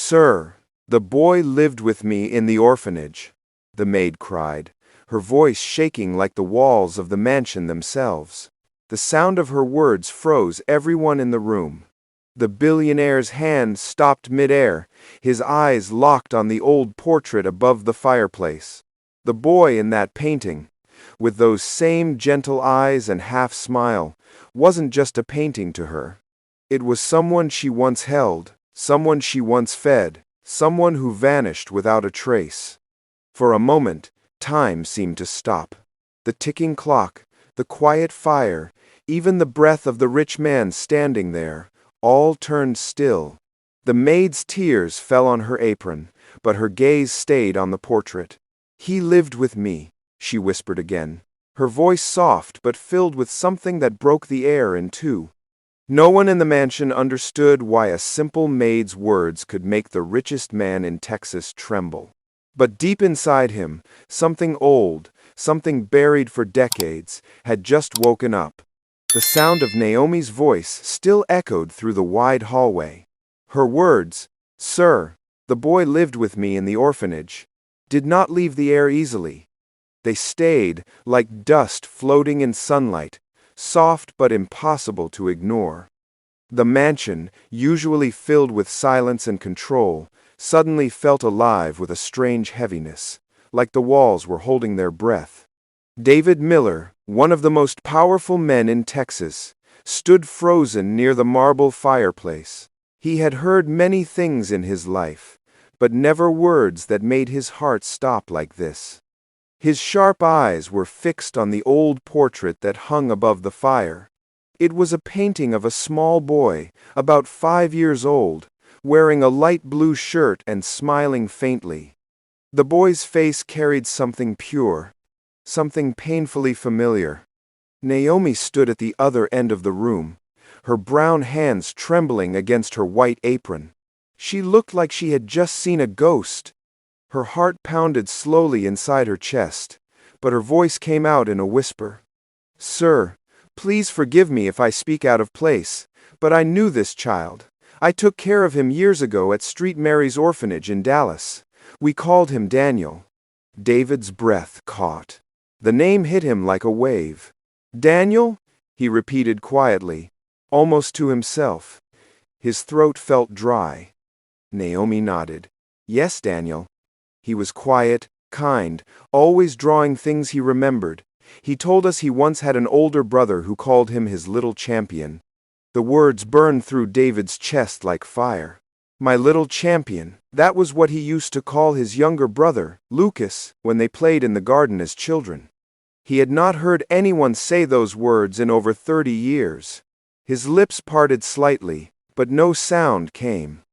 "Sir, the boy lived with me in the orphanage," the maid cried, her voice shaking like the walls of the mansion themselves. The sound of her words froze everyone in the room. The billionaire's hand stopped midair, his eyes locked on the old portrait above the fireplace. The boy in that painting, with those same gentle eyes and half-smile, wasn't just a painting to her. It was someone she once held, someone she once fed, someone who vanished without a trace. For a moment, time seemed to stop. The ticking clock, the quiet fire, even the breath of the rich man standing there, all turned still. The maid's tears fell on her apron, but her gaze stayed on the portrait. "He lived with me," she whispered again, her voice soft but filled with something that broke the air in two. No one in the mansion understood why a simple maid's words could make the richest man in Texas tremble. But deep inside him, something old, something buried for decades, had just woken up. The sound of Naomi's voice still echoed through the wide hallway. Her words, "Sir, the boy lived with me in the orphanage," did not leave the air easily. They stayed, like dust floating in sunlight, soft but impossible to ignore. The mansion, usually filled with silence and control, suddenly felt alive with a strange heaviness, like the walls were holding their breath. David Miller, one of the most powerful men in Texas, stood frozen near the marble fireplace. He had heard many things in his life, but never words that made his heart stop like this. His sharp eyes were fixed on the old portrait that hung above the fire. It was a painting of a small boy, about 5 years old, wearing a light blue shirt and smiling faintly. The boy's face carried something pure, something painfully familiar. Naomi stood at the other end of the room, her brown hands trembling against her white apron. She looked like she had just seen a ghost. Her heart pounded slowly inside her chest, but her voice came out in a whisper. "Sir, please forgive me if I speak out of place, but I knew this child. I took care of him years ago at St. Mary's orphanage in Dallas. We called him Daniel." David's breath caught. The name hit him like a wave. "Daniel?" he repeated quietly, almost to himself. His throat felt dry. Naomi nodded. "Yes, Daniel." He was quiet, kind, always drawing things he remembered. He told us he once had an older brother who called him his little champion. The words burned through David's chest like fire. My little champion, that was what he used to call his younger brother, Lucas, when they played in the garden as children. He had not heard anyone say those words in over 30 years. His lips parted slightly, but no sound came.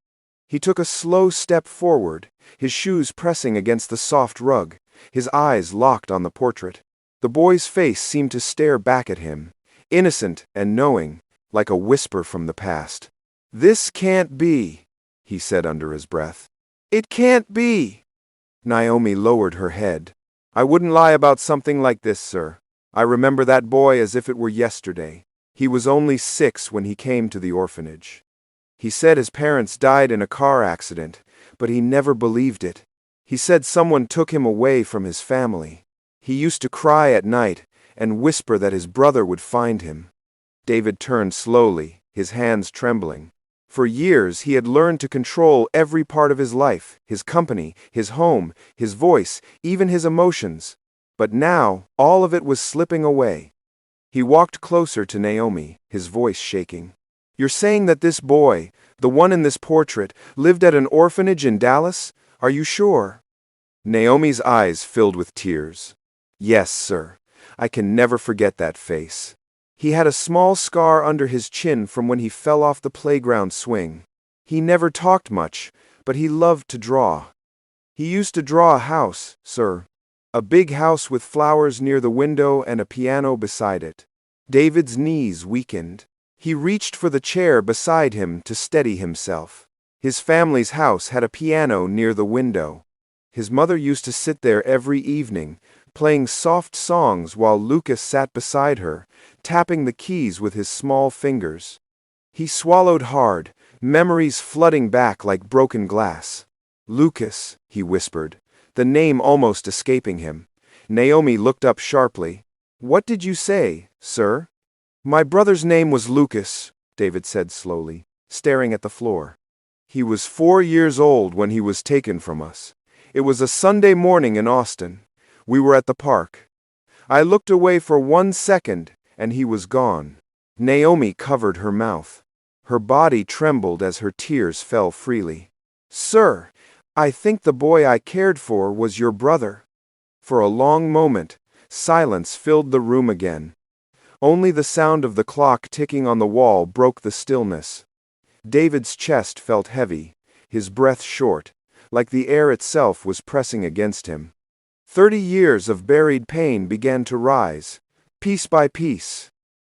He took a slow step forward, his shoes pressing against the soft rug, his eyes locked on the portrait. The boy's face seemed to stare back at him, innocent and knowing, like a whisper from the past. "This can't be," he said under his breath. "It can't be." Naomi lowered her head. "I wouldn't lie about something like this, sir. I remember that boy as if it were yesterday. He was only 6 when he came to the orphanage. He said his parents died in a car accident, but he never believed it. He said someone took him away from his family. He used to cry at night and whisper that his brother would find him." David turned slowly, his hands trembling. For years he had learned to control every part of his life, his company, his home, his voice, even his emotions. But now, all of it was slipping away. He walked closer to Naomi, his voice shaking. "You're saying that this boy, the one in this portrait, lived at an orphanage in Dallas? Are you sure?" Naomi's eyes filled with tears. "Yes, sir. I can never forget that face. He had a small scar under his chin from when he fell off the playground swing. He never talked much, but he loved to draw. He used to draw a house, sir. A big house with flowers near the window and a piano beside it." David's knees weakened. He reached for the chair beside him to steady himself. His family's house had a piano near the window. His mother used to sit there every evening, playing soft songs while Lucas sat beside her, tapping the keys with his small fingers. He swallowed hard, memories flooding back like broken glass. Lucas, he whispered, the name almost escaping him. Naomi looked up sharply. What did you say, sir? My brother's name was Lucas, David said slowly, staring at the floor. He was 4 years old when he was taken from us. It was a Sunday morning in Austin. We were at the park. I looked away for 1 second, and he was gone. Naomi covered her mouth. Her body trembled as her tears fell freely. Sir, I think the boy I cared for was your brother. For a long moment, silence filled the room again. Only the sound of the clock ticking on the wall broke the stillness. David's chest felt heavy, his breath short, like the air itself was pressing against him. 30 years of buried pain began to rise, piece by piece.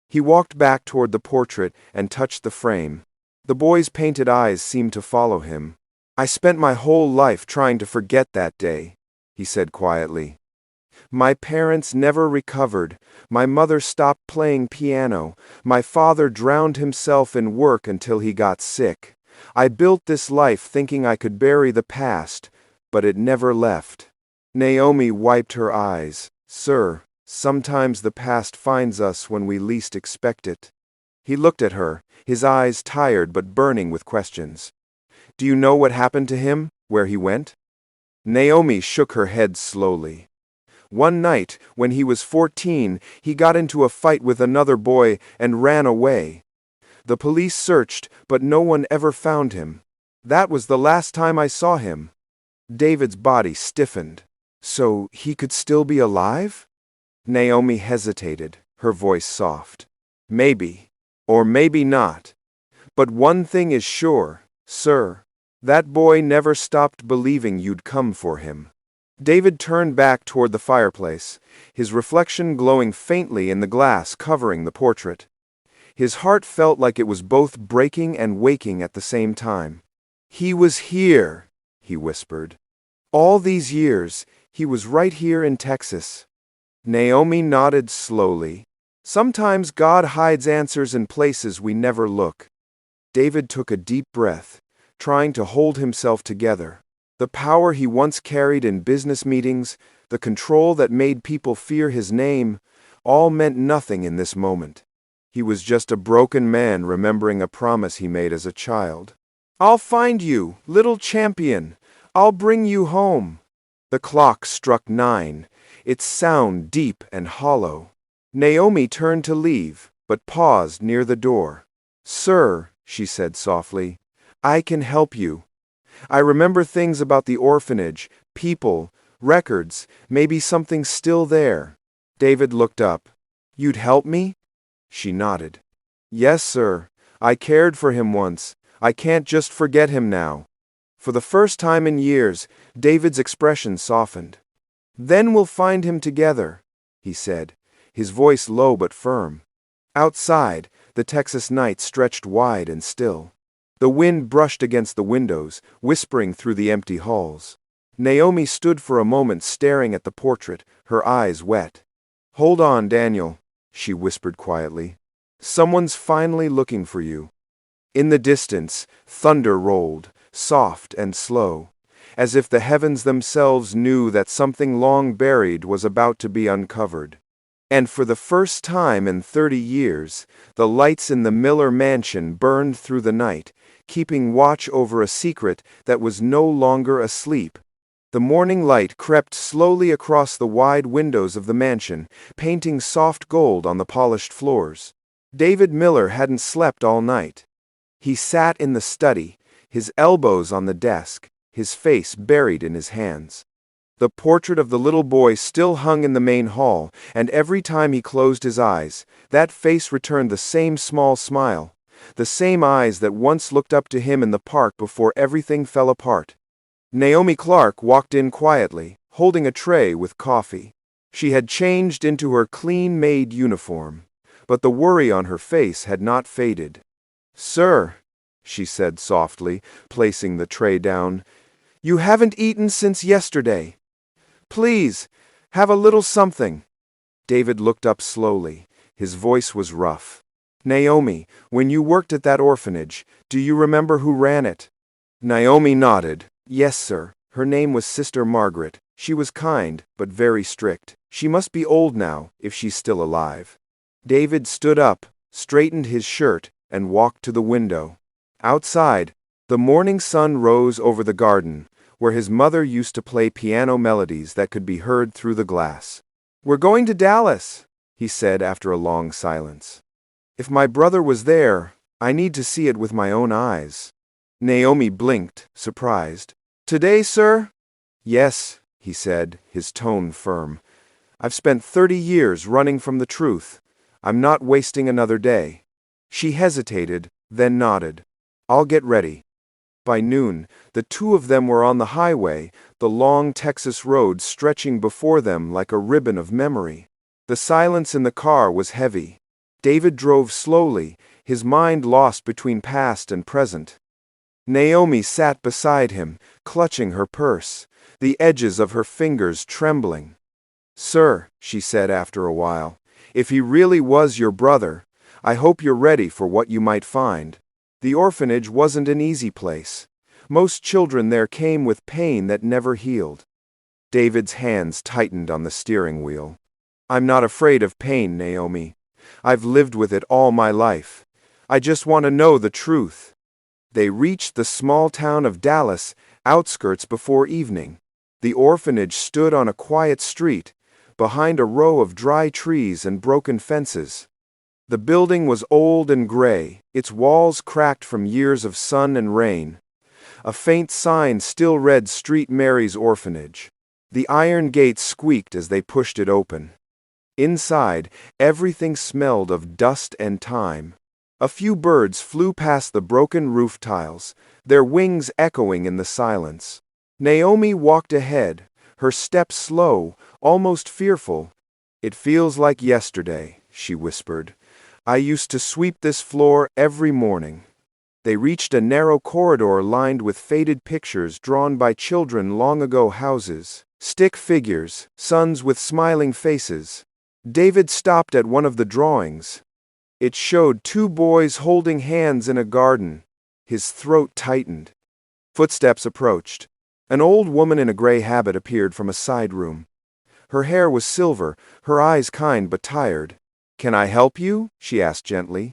He walked back toward the portrait and touched the frame. The boy's painted eyes seemed to follow him. I spent my whole life trying to forget that day, he said quietly. My parents never recovered. My mother stopped playing piano. My father drowned himself in work until he got sick. I built this life thinking I could bury the past, but it never left. Naomi wiped her eyes. Sir, sometimes the past finds us when we least expect it. He looked at her, his eyes tired but burning with questions. Do you know what happened to him, where he went? Naomi shook her head slowly. One night, when he was 14, he got into a fight with another boy and ran away. The police searched, but no one ever found him. That was the last time I saw him. David's body stiffened. So he could still be alive? Naomi hesitated, her voice soft. Maybe, or maybe not. But one thing is sure, sir. That boy never stopped believing you'd come for him. David turned back toward the fireplace, his reflection glowing faintly in the glass covering the portrait. His heart felt like it was both breaking and waking at the same time. He was here, he whispered. All these years, he was right here in Texas. Naomi nodded slowly. Sometimes God hides answers in places we never look. David took a deep breath, trying to hold himself together. The power he once carried in business meetings, the control that made people fear his name, all meant nothing in this moment. He was just a broken man remembering a promise he made as a child. I'll find you, little champion. I'll bring you home. The clock struck 9, its sound deep and hollow. Naomi turned to leave, but paused near the door. Sir, she said softly, I can help you. I remember things about the orphanage, people, records, maybe something still there. David looked up. You'd help me? She nodded. Yes, sir. I cared for him once. I can't just forget him now. For the first time in years, David's expression softened. Then we'll find him together, he said, his voice low but firm. Outside, the Texas night stretched wide and still. The wind brushed against the windows, whispering through the empty halls. Naomi stood for a moment staring at the portrait, her eyes wet. Hold on, Daniel, she whispered quietly. Someone's finally looking for you. In the distance, thunder rolled, soft and slow, as if the heavens themselves knew that something long buried was about to be uncovered. And for the first time in 30 years, the lights in the Miller mansion burned through the night, keeping watch over a secret that was no longer asleep. The morning light crept slowly across the wide windows of the mansion, painting soft gold on the polished floors. David Miller hadn't slept all night. He sat in the study, his elbows on the desk, his face buried in his hands. The portrait of the little boy still hung in the main hall, and every time he closed his eyes, that face returned the same small smile, the same eyes that once looked up to him in the park before everything fell apart. Naomi Clark walked in quietly, holding a tray with coffee. She had changed into her clean Maid uniform, but the worry on her face had not faded. Sir, she said softly, placing the tray down, you haven't eaten since yesterday. Please, have a little something. David looked up slowly. His voice was rough. Naomi, when you worked at that orphanage, do you remember who ran it? Naomi nodded. Yes, sir. Her name was Sister Margaret. She was kind, but very strict. She must be old now, if she's still alive. David stood up, straightened his shirt, and walked to the window. Outside, the morning sun rose over the garden, where his mother used to play piano melodies that could be heard through the glass. We're going to Dallas, he said after a long silence. If my brother was there, I need to see it with my own eyes. Naomi blinked, surprised. Today, sir? Yes, he said, his tone firm. I've spent 30 years running from the truth. I'm not wasting another day. She hesitated, then nodded. I'll get ready. By noon, the two of them were on the highway, the long Texas road stretching before them like a ribbon of memory. The silence in the car was heavy. David drove slowly, his mind lost between past and present. Naomi sat beside him, clutching her purse, the edges of her fingers trembling. Sir, she said after a while, if he really was your brother, I hope you're ready for what you might find. The orphanage wasn't an easy place. Most children there came with pain that never healed. David's hands tightened on the steering wheel. I'm not afraid of pain, Naomi. I've lived with it all my life. I just want to know the truth. They reached the small town of Dallas, outskirts before evening. The orphanage stood on a quiet street, behind a row of dry trees and broken fences. The building was old and gray, its walls cracked from years of sun and rain. A faint sign still read Street Mary's Orphanage. The iron gate squeaked as they pushed it open. Inside, everything smelled of dust and time. A few birds flew past the broken roof tiles, their wings echoing in the silence. Naomi walked ahead, her step slow, almost fearful. It feels like yesterday, she whispered. I used to sweep this floor every morning. They reached a narrow corridor lined with faded pictures drawn by children long ago houses, stick figures, sons with smiling faces. David stopped at one of the drawings. It showed two boys holding hands in a garden. His throat tightened. Footsteps approached. An old woman in a gray habit appeared from a side room. Her hair was silver, her eyes kind but tired. Can I help you? She asked gently.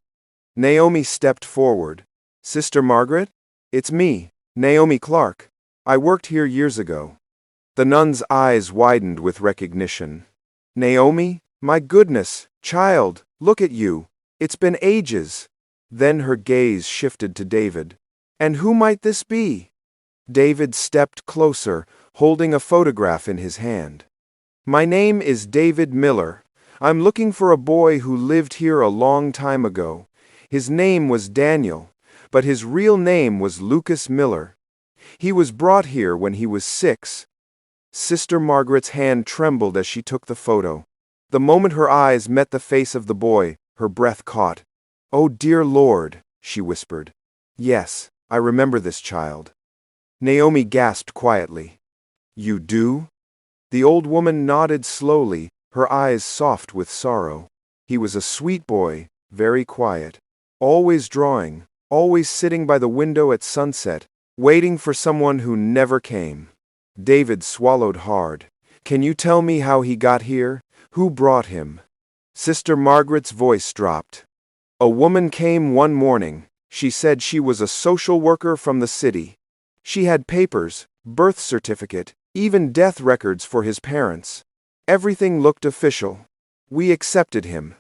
Naomi stepped forward. Sister Margaret? It's me, Naomi Clark. I worked here years ago. The nun's eyes widened with recognition. Naomi? My goodness, child, look at you. It's been ages. Then her gaze shifted to David. And who might this be? David stepped closer, holding a photograph in his hand. My name is David Miller. I'm looking for a boy who lived here a long time ago. His name was Daniel, but his real name was Lucas Miller. He was brought here when he was 6. Sister Margaret's hand trembled as she took the photo. The moment her eyes met the face of the boy, her breath caught. Oh, dear Lord, she whispered. Yes, I remember this child. Naomi gasped quietly. You do? The old woman nodded slowly, her eyes soft with sorrow. He was a sweet boy, very quiet. Always drawing, always sitting by the window at sunset, waiting for someone who never came. David swallowed hard. Can you tell me how he got here? Who brought him? Sister Margaret's voice dropped. A woman came one morning. She said she was a social worker from the city. She had papers, birth certificate, even death records for his parents. Everything looked official. We accepted him.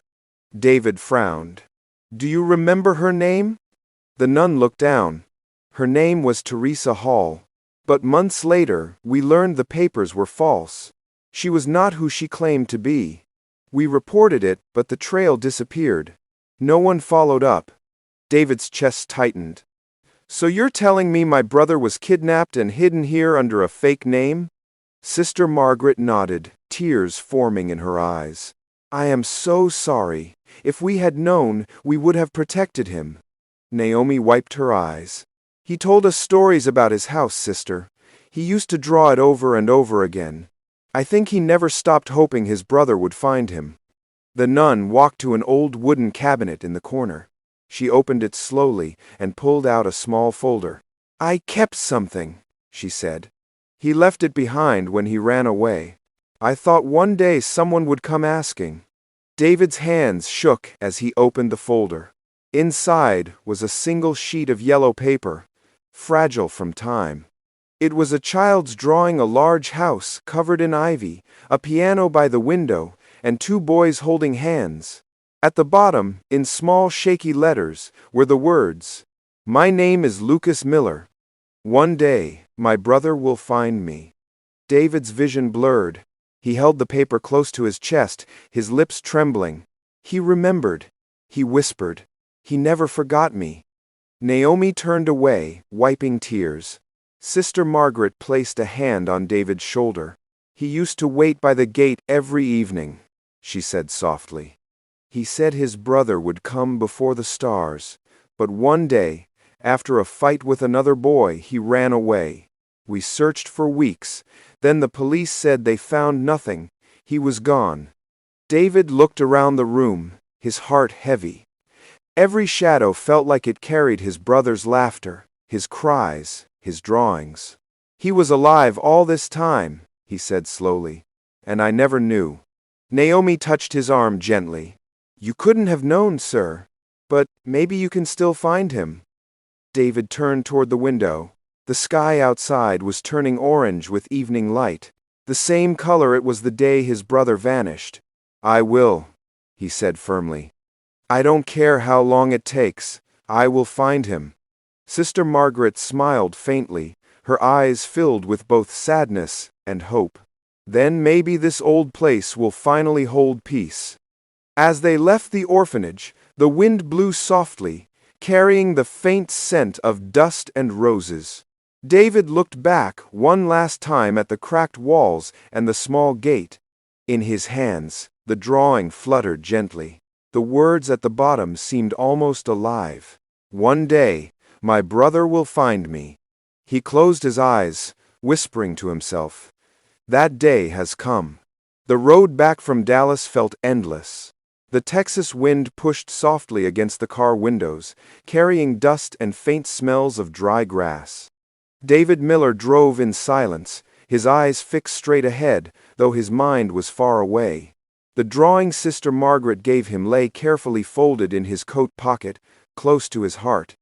David frowned. Do you remember her name? The nun looked down. Her name was Teresa Hall. But months later, we learned the papers were false. She was not who she claimed to be. We reported it, but the trail disappeared. No one followed up. David's chest tightened. So you're telling me my brother was kidnapped and hidden here under a fake name? Sister Margaret nodded, tears forming in her eyes. I am so sorry. If we had known, we would have protected him. Naomi wiped her eyes. He told us stories about his house, sister. He used to draw it over and over again. I think he never stopped hoping his brother would find him. The nun walked to an old wooden cabinet in the corner. She opened it slowly and pulled out a small folder. "I kept something," she said. "He left it behind when he ran away. I thought one day someone would come asking." David's hands shook as he opened the folder. Inside was a single sheet of yellow paper, fragile from time. It was a child's drawing a large house covered in ivy, a piano by the window, and two boys holding hands. At the bottom, in small shaky letters, were the words, "My name is Lucas Miller. One day, my brother will find me." David's vision blurred. He held the paper close to his chest, his lips trembling. He remembered. He whispered, "He never forgot me." Naomi turned away, wiping tears. Sister Margaret placed a hand on David's shoulder. "He used to wait by the gate every evening," she said softly. "He said his brother would come before the stars, but one day, after a fight with another boy, he ran away. We searched for weeks. Then the police said they found nothing. He was gone." David looked around the room, his heart heavy. Every shadow felt like it carried his brother's laughter, his cries, his drawings. "He was alive all this time," he said slowly, "and I never knew." Naomi touched his arm gently. "You couldn't have known, sir. But maybe you can still find him." David turned toward the window. The sky outside was turning orange with evening light, the same color it was the day his brother vanished. "I will," he said firmly. "I don't care how long it takes. I will find him." Sister Margaret smiled faintly, her eyes filled with both sadness and hope. "Then maybe this old place will finally hold peace." As they left the orphanage, the wind blew softly, carrying the faint scent of dust and roses. David looked back one last time at the cracked walls and the small gate. In his hands, the drawing fluttered gently. The words at the bottom seemed almost alive. "One day, my brother will find me." He closed his eyes, whispering to himself, "That day has come." The road back from Dallas felt endless. The Texas wind pushed softly against the car windows, carrying dust and faint smells of dry grass. David Miller drove in silence, his eyes fixed straight ahead, though his mind was far away. The drawing Sister Margaret gave him lay carefully folded in his coat pocket, close to his heart.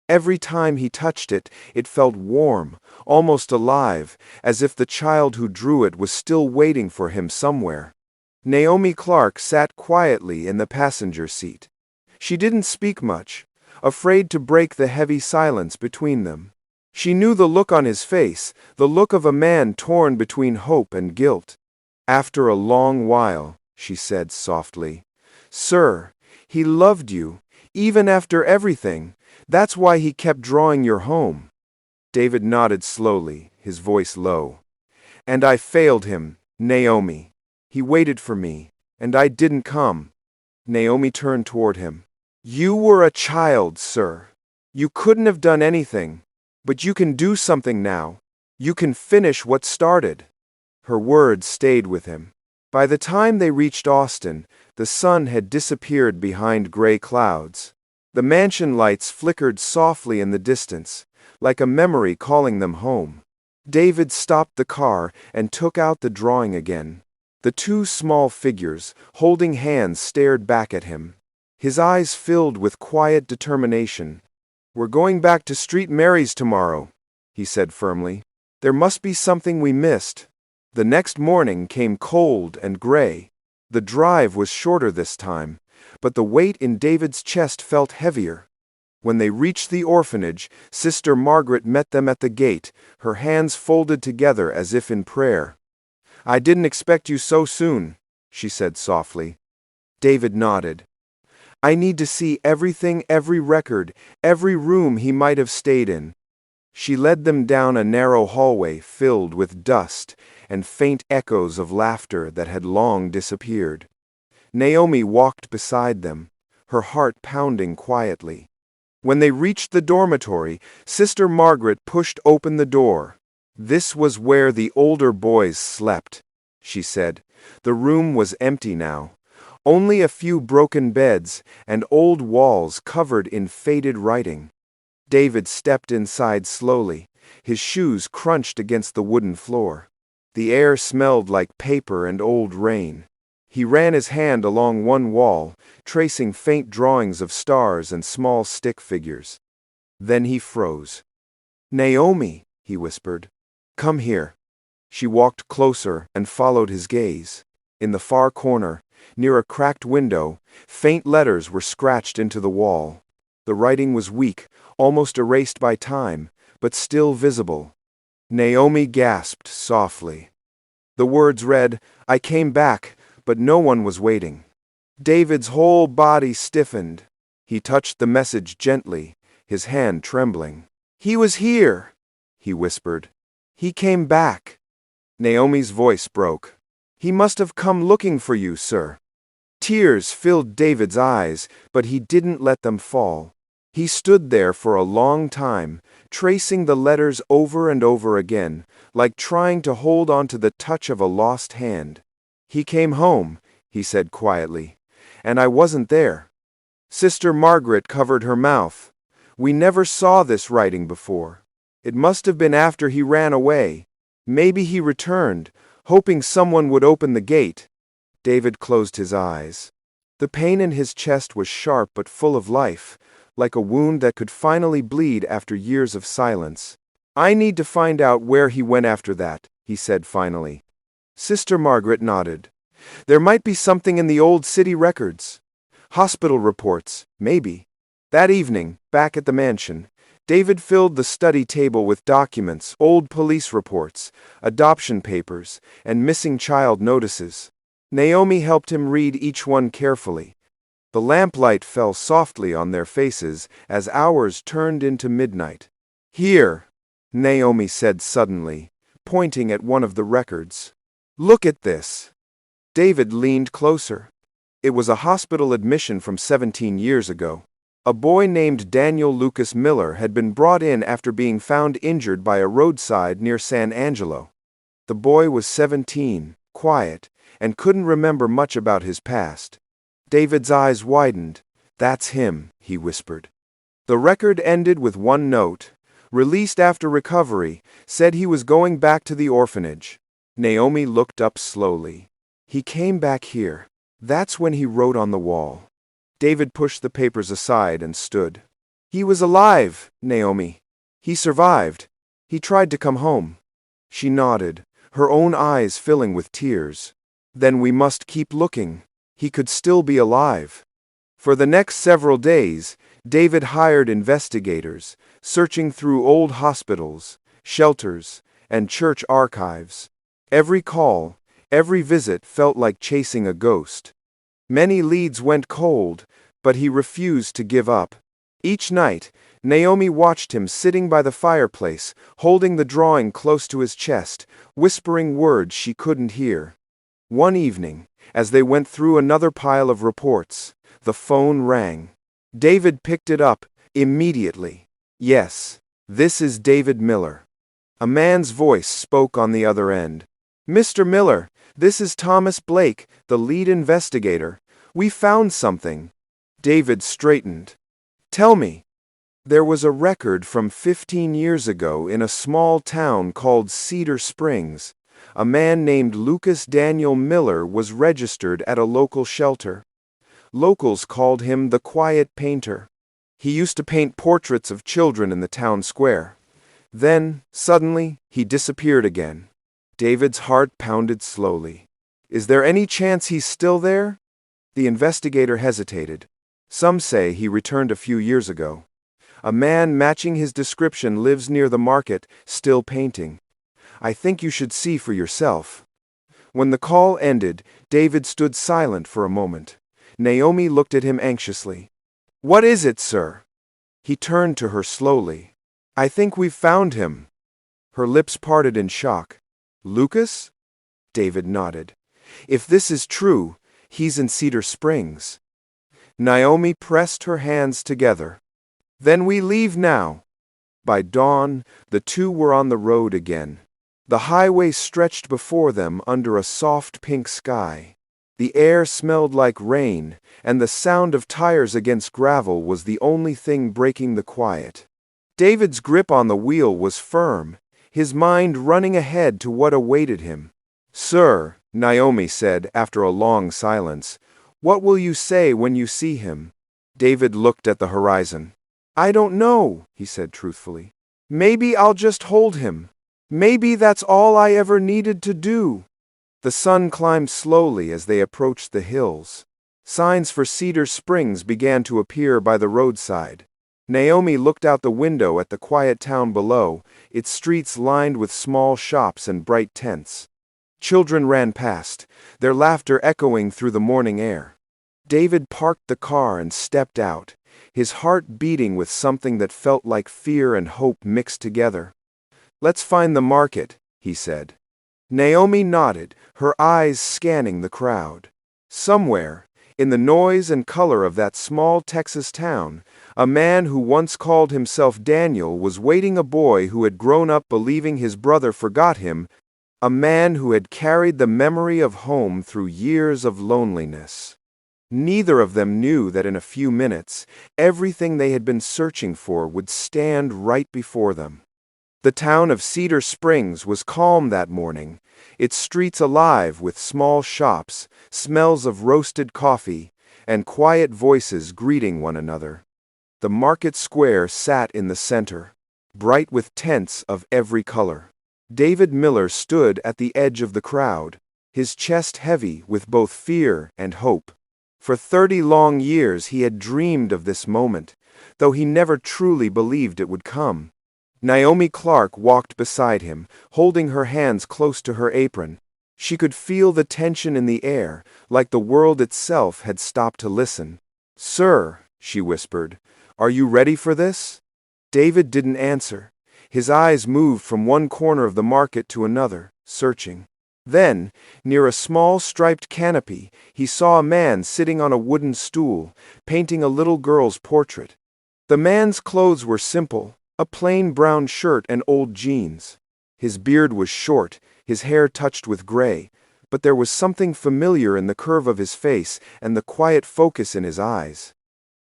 Every time he touched it, it felt warm, almost alive, as if the child who drew it was still waiting for him somewhere. Naomi Clark sat quietly in the passenger seat. She didn't speak much, afraid to break the heavy silence between them. She knew the look on his face, the look of a man torn between hope and guilt. After a long while, she said softly, "Sir, he loved you, even after everything. That's why he kept drawing your home." David nodded slowly, his voice low. "And I failed him, Naomi. He waited for me, and I didn't come." Naomi turned toward him. "You were a child, sir. You couldn't have done anything. But you can do something now. You can finish what started." Her words stayed with him. By the time they reached Austin, the sun had disappeared behind gray clouds. The mansion lights flickered softly in the distance, like a memory calling them home. David stopped the car and took out the drawing again. The two small figures, holding hands, stared back at him. His eyes filled with quiet determination. "We're going back to Street Mary's tomorrow," he said firmly. "There must be something we missed." The next morning came cold and gray. The drive was shorter this time, but the weight in David's chest felt heavier. When they reached the orphanage, Sister Margaret met them at the gate, her hands folded together as if in prayer. "I didn't expect you so soon," she said softly. David nodded. "I need to see everything, every record, every room he might have stayed in." She led them down a narrow hallway filled with dust and faint echoes of laughter that had long disappeared. Naomi walked beside them, her heart pounding quietly. When they reached the dormitory, Sister Margaret pushed open the door. "This was where the older boys slept," she said. The room was empty now. Only a few broken beds and old walls covered in faded writing. David stepped inside slowly. His shoes crunched against the wooden floor. The air smelled like paper and old rain. He ran his hand along one wall, tracing faint drawings of stars and small stick figures. Then he froze. "Naomi," he whispered. "Come here." She walked closer and followed his gaze. In the far corner, near a cracked window, faint letters were scratched into the wall. The writing was weak, almost erased by time, but still visible. Naomi gasped softly. The words read, "I came back, but no one was waiting." David's whole body stiffened. He touched the message gently, his hand trembling. "He was here," he whispered. "He came back." Naomi's voice broke. "He must have come looking for you, sir." Tears filled David's eyes, but he didn't let them fall. He stood there for a long time, tracing the letters over and over again, like trying to hold on to the touch of a lost hand. "He came home," he said quietly, "and I wasn't there." Sister Margaret covered her mouth. "We never saw this writing before. It must have been after he ran away. Maybe he returned, hoping someone would open the gate." David closed his eyes. The pain in his chest was sharp but full of life, like a wound that could finally bleed after years of silence. "I need to find out where he went after that," he said finally. Sister Margaret nodded. "There might be something in the old city records. Hospital reports, maybe." That evening, back at the mansion, David filled the study table with documents, old police reports, adoption papers, and missing child notices. Naomi helped him read each one carefully. The lamplight fell softly on their faces as hours turned into midnight. "Here," Naomi said suddenly, pointing at one of the records. "Look at this." David leaned closer. It was a hospital admission from 17 years ago. A boy named Daniel Lucas Miller had been brought in after being found injured by a roadside near San Angelo. The boy was 17, quiet, and couldn't remember much about his past. David's eyes widened. "That's him," he whispered. The record ended with one note. "Released after recovery, said he was going back to the orphanage." Naomi looked up slowly. "He came back here." That's when he wrote on the wall. David pushed the papers aside and stood. "He was alive, Naomi. He survived. He tried to come home." She nodded, her own eyes filling with tears. "Then we must keep looking. He could still be alive." For the next several days, David hired investigators, searching through old hospitals, shelters, and church archives. Every call, every visit felt like chasing a ghost. Many leads went cold, but he refused to give up. Each night, Naomi watched him sitting by the fireplace, holding the drawing close to his chest, whispering words she couldn't hear. One evening, as they went through another pile of reports, the phone rang. David picked it up, immediately. "Yes, this is David Miller." A man's voice spoke on the other end. "Mr. Miller, this is Thomas Blake, the lead investigator. We found something." David straightened. "Tell me." There was a record from 15 years ago in a small town called Cedar Springs. A man named Lucas Daniel Miller was registered at a local shelter. Locals called him the Quiet Painter. He used to paint portraits of children in the town square. Then, suddenly, he disappeared again. David's heart pounded slowly. "Is there any chance he's still there?" The investigator hesitated. "Some say he returned a few years ago. A man matching his description lives near the market, still painting. I think you should see for yourself." When the call ended, David stood silent for a moment. Naomi looked at him anxiously. "What is it, sir?" He turned to her slowly. "I think we've found him." Her lips parted in shock. "Lucas?" David nodded. "If this is true, he's in Cedar Springs." Naomi pressed her hands together. "Then we leave now." By dawn, the two were on the road again. The highway stretched before them under a soft pink sky. The air smelled like rain, and the sound of tires against gravel was the only thing breaking the quiet. David's grip on the wheel was firm, his mind running ahead to what awaited him. "Sir," Naomi said after a long silence, "what will you say when you see him?" David looked at the horizon. "I don't know," he said truthfully. "Maybe I'll just hold him. Maybe that's all I ever needed to do." The sun climbed slowly as they approached the hills. Signs for Cedar Springs began to appear by the roadside. Naomi looked out the window at the quiet town below, its streets lined with small shops and bright tents. Children ran past, their laughter echoing through the morning air. David parked the car and stepped out, his heart beating with something that felt like fear and hope mixed together. "Let's find the market," he said. Naomi nodded, her eyes scanning the crowd. Somewhere, in the noise and color of that small Texas town, a man who once called himself Daniel was waiting a boy who had grown up believing his brother forgot him, a man who had carried the memory of home through years of loneliness. Neither of them knew that in a few minutes, everything they had been searching for would stand right before them. The town of Cedar Springs was calm that morning, its streets alive with small shops, smells of roasted coffee, and quiet voices greeting one another. The market square sat in the center, bright with tents of every color. David Miller stood at the edge of the crowd, his chest heavy with both fear and hope. For 30 long years he had dreamed of this moment, though he never truly believed it would come. Naomi Clark walked beside him, holding her hands close to her apron. She could feel the tension in the air, like the world itself had stopped to listen. "Sir," she whispered, "are you ready for this?" David didn't answer. His eyes moved from one corner of the market to another, searching. Then, near a small striped canopy, he saw a man sitting on a wooden stool, painting a little girl's portrait. The man's clothes were simple, a plain brown shirt and old jeans. His beard was short, his hair touched with gray, but there was something familiar in the curve of his face and the quiet focus in his eyes.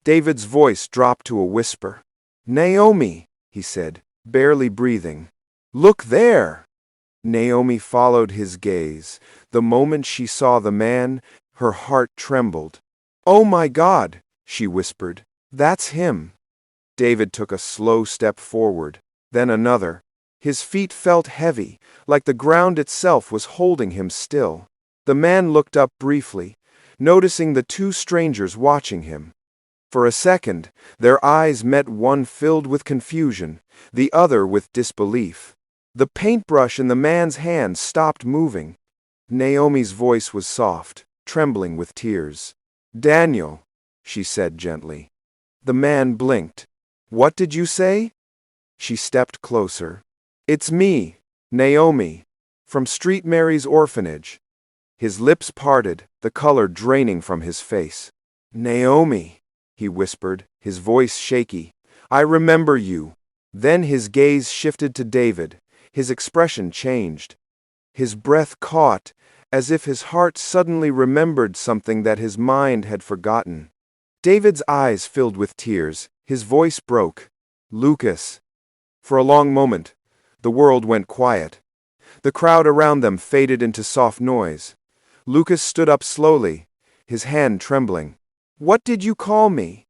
David's voice dropped to a whisper. "Naomi," he said, barely breathing. "Look there!" Naomi followed his gaze. The moment she saw the man, her heart trembled. "Oh my God," she whispered, "that's him." David took a slow step forward, then another. His feet felt heavy, like the ground itself was holding him still. The man looked up briefly, noticing the two strangers watching him. For a second, their eyes met, one filled with confusion, the other with disbelief. The paintbrush in the man's hand stopped moving. Naomi's voice was soft, trembling with tears. "Daniel," she said gently. The man blinked. "What did you say?" She stepped closer. "It's me, Naomi, from Street Mary's orphanage." His lips parted, the color draining from his face. "Naomi," he whispered, his voice shaky. "I remember you." Then his gaze shifted to David. His expression changed. His breath caught, as if his heart suddenly remembered something that his mind had forgotten. David's eyes filled with tears. His voice broke. "Lucas." For a long moment, the world went quiet. The crowd around them faded into soft noise. Lucas stood up slowly, his hand trembling. "What did you call me?"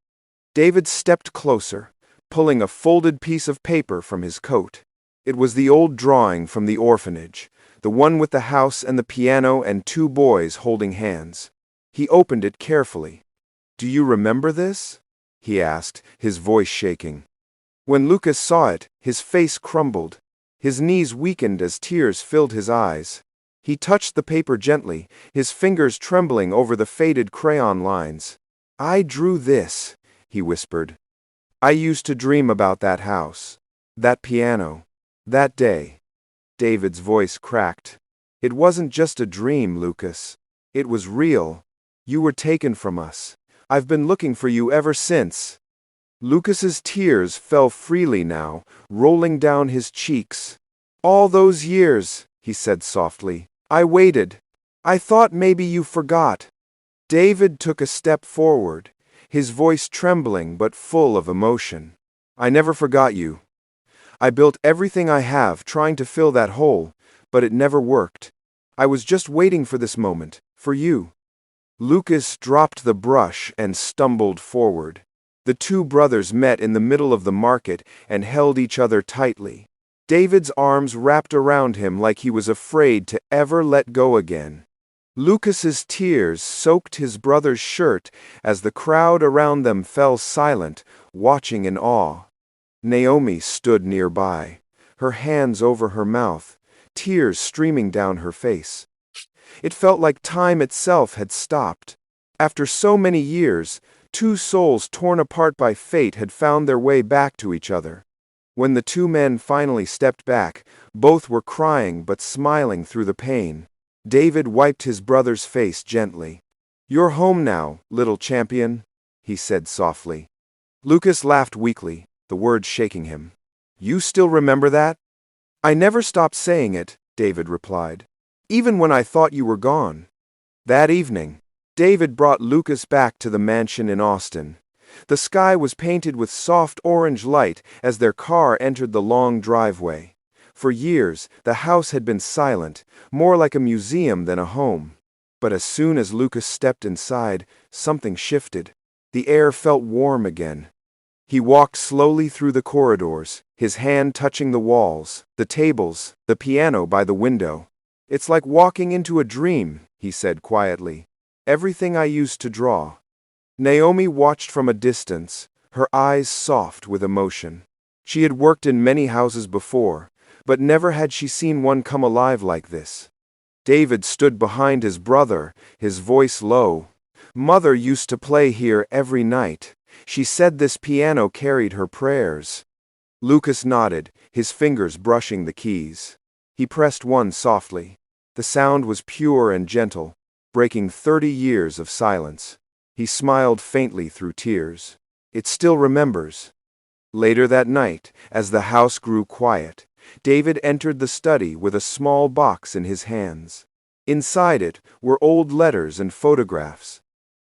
David stepped closer, pulling a folded piece of paper from his coat. It was the old drawing from the orphanage, the one with the house and the piano and two boys holding hands. He opened it carefully. "Do you remember this?" he asked, his voice shaking. When Lucas saw it, his face crumbled. His knees weakened as tears filled his eyes. He touched the paper gently, his fingers trembling over the faded crayon lines. "I drew this," he whispered. "I used to dream about that house, that piano, that day." David's voice cracked. "It wasn't just a dream, Lucas. It was real. You were taken from us. I've been looking for you ever since." Lucas's tears fell freely now, rolling down his cheeks. "All those years," he said softly, "I waited. I thought maybe you forgot. David took a step forward, his voice trembling but full of emotion. I never forgot you. I built everything I have trying to fill that hole, but it never worked. I was just waiting for this moment, for you. Lucas dropped the brush and stumbled forward. The two brothers met in the middle of the market and held each other tightly. David's arms wrapped around him like he was afraid to ever let go again. Lucas's tears soaked his brother's shirt as the crowd around them fell silent, watching in awe. Naomi stood nearby, her hands over her mouth, tears streaming down her face. It felt like time itself had stopped. After so many years, two souls torn apart by fate had found their way back to each other. When the two men finally stepped back, both were crying but smiling through the pain. David wiped his brother's face gently. You're home now, little champion, he said softly. Lucas laughed weakly, the words shaking him. You still remember that? I never stopped saying it, David replied. Even when I thought you were gone. That evening, David brought Lucas back to the mansion in Austin. The sky was painted with soft orange light as their car entered the long driveway. For years, the house had been silent, more like a museum than a home. But as soon as Lucas stepped inside, something shifted. The air felt warm again. He walked slowly through the corridors, his hand touching the walls, the tables, the piano by the window. It's like walking into a dream, he said quietly. Everything I used to draw. Naomi watched from a distance, her eyes soft with emotion. She had worked in many houses before, but never had she seen one come alive like this. David stood behind his brother, his voice low. Mother used to play here every night. She said this piano carried her prayers. Lucas nodded, his fingers brushing the keys. He pressed one softly. The sound was pure and gentle, breaking 30 years of silence. He smiled faintly through tears. It still remembers. Later that night, as the house grew quiet, David entered the study with a small box in his hands. Inside it were old letters and photographs.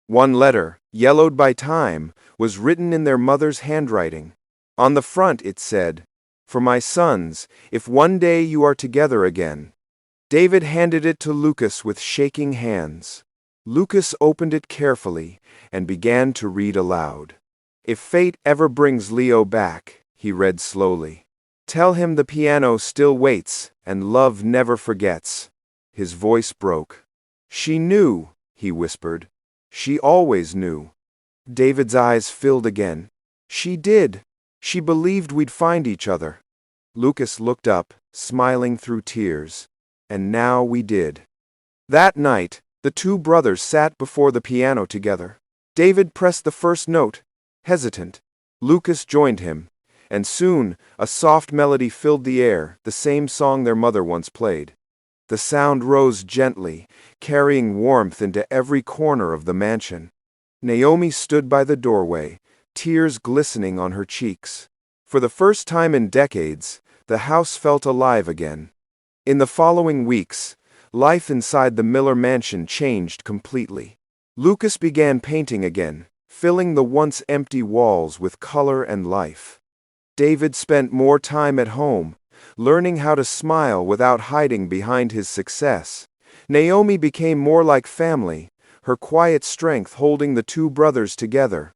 One letter, yellowed by time, was written in their mother's handwriting. On the front it said, "For my sons, if one day you are together again." David handed it to Lucas with shaking hands. Lucas opened it carefully and began to read aloud. If fate ever brings Leo back, he read slowly. Tell him the piano still waits and love never forgets. His voice broke. She knew, he whispered. She always knew. David's eyes filled again. She did. She believed we'd find each other. Lucas looked up, smiling through tears. And now we did. That night, the two brothers sat before the piano together. David pressed the first note, hesitant. Lucas joined him, and soon a soft melody filled the air, the same song their mother once played. The sound rose gently, carrying warmth into every corner of the mansion. Naomi stood by the doorway, tears glistening on her cheeks. For the first time in decades, the house felt alive again. In the following weeks, life inside the Miller mansion changed completely. Lucas began painting again, filling the once empty walls with color and life. David spent more time at home, learning how to smile without hiding behind his success. Naomi became more like family, her quiet strength holding the two brothers together.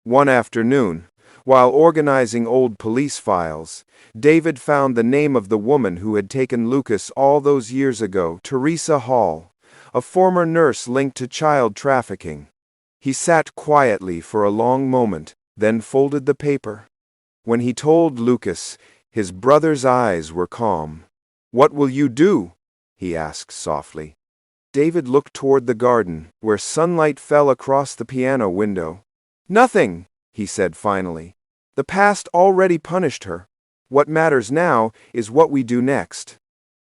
One afternoon, while organizing old police files, David found the name of the woman who had taken Lucas all those years ago, Teresa Hall, a former nurse linked to child trafficking. He sat quietly for a long moment, then folded the paper. When he told Lucas, his brother's eyes were calm. "What will you do?" he asked softly. David looked toward the garden, where sunlight fell across the piano window. "Nothing," he said finally. "The past already punished her. What matters now is what we do next."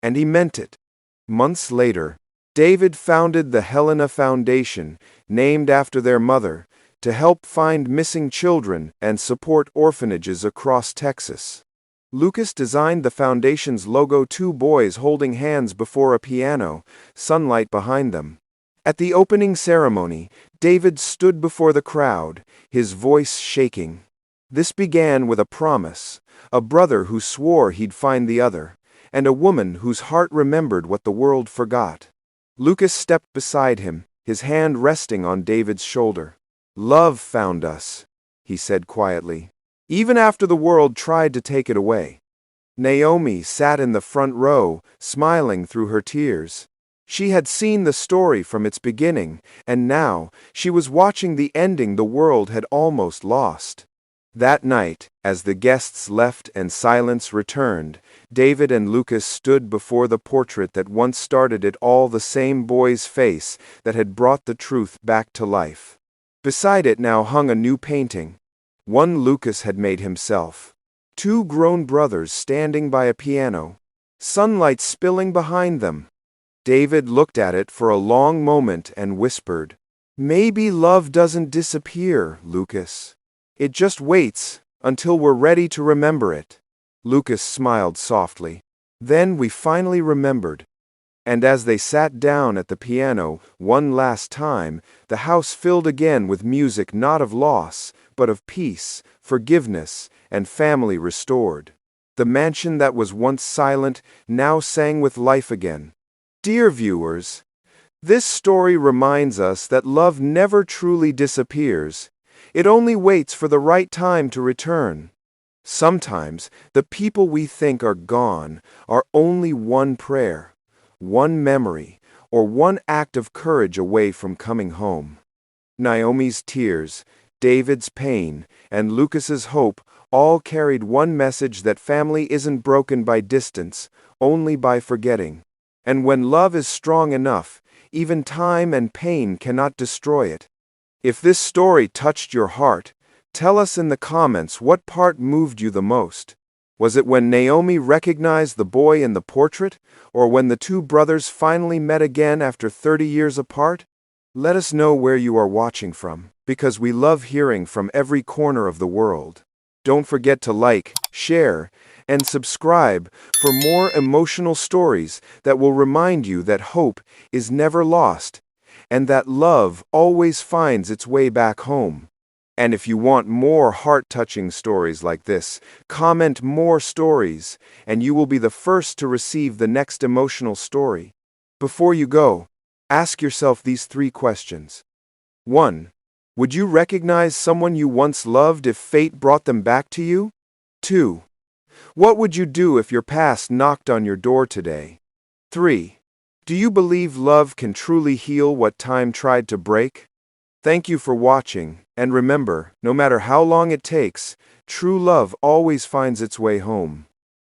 And he meant it. Months later, David founded the Helena Foundation, named after their mother, to help find missing children and support orphanages across Texas. Lucas designed the foundation's logo, two boys holding hands before a piano, sunlight behind them. At the opening ceremony, David stood before the crowd, his voice shaking. This began with a promise, a brother who swore he'd find the other, and a woman whose heart remembered what the world forgot. Lucas stepped beside him, his hand resting on David's shoulder. "Love found us," he said quietly, "even after the world tried to take it away." Naomi sat in the front row, smiling through her tears. She had seen the story from its beginning, and now she was watching the ending the world had almost lost. That night, as the guests left and silence returned, David and Lucas stood before the portrait that once started it all, the same boy's face that had brought the truth back to life. Beside it now hung a new painting. One Lucas had made himself. Two grown brothers standing by a piano, sunlight spilling behind them. David looked at it for a long moment and whispered, "Maybe love doesn't disappear, Lucas. It just waits until we're ready to remember it." Lucas smiled softly. "Then we finally remembered." And as they sat down at the piano one last time, the house filled again with music not of loss, but of peace, forgiveness, and family restored. The mansion that was once silent now sang with life again. Dear viewers, this story reminds us that love never truly disappears. It only waits for the right time to return. Sometimes the people we think are gone are only one prayer, one memory, or one act of courage away from coming home. Naomi's tears, David's pain, and Lucas's hope all carried one message: that family isn't broken by distance, only by forgetting. And when love is strong enough, even time and pain cannot destroy it. If this story touched your heart, tell us in the comments what part moved you the most. Was it when Naomi recognized the boy in the portrait, or when the two brothers finally met again after 30 years apart? Let us know where you are watching from, because we love hearing from every corner of the world. Don't forget to like, share, and subscribe for more emotional stories that will remind you that hope is never lost and that love always finds its way back home. And if you want more heart-touching stories like this, comment more stories, and you will be the first to receive the next emotional story. Before you go, ask yourself these 3 questions. 1. Would you recognize someone you once loved if fate brought them back to you? 2. What would you do if your past knocked on your door today? 3. Do you believe love can truly heal what time tried to break? Thank you for watching, and remember, no matter how long it takes, true love always finds its way home.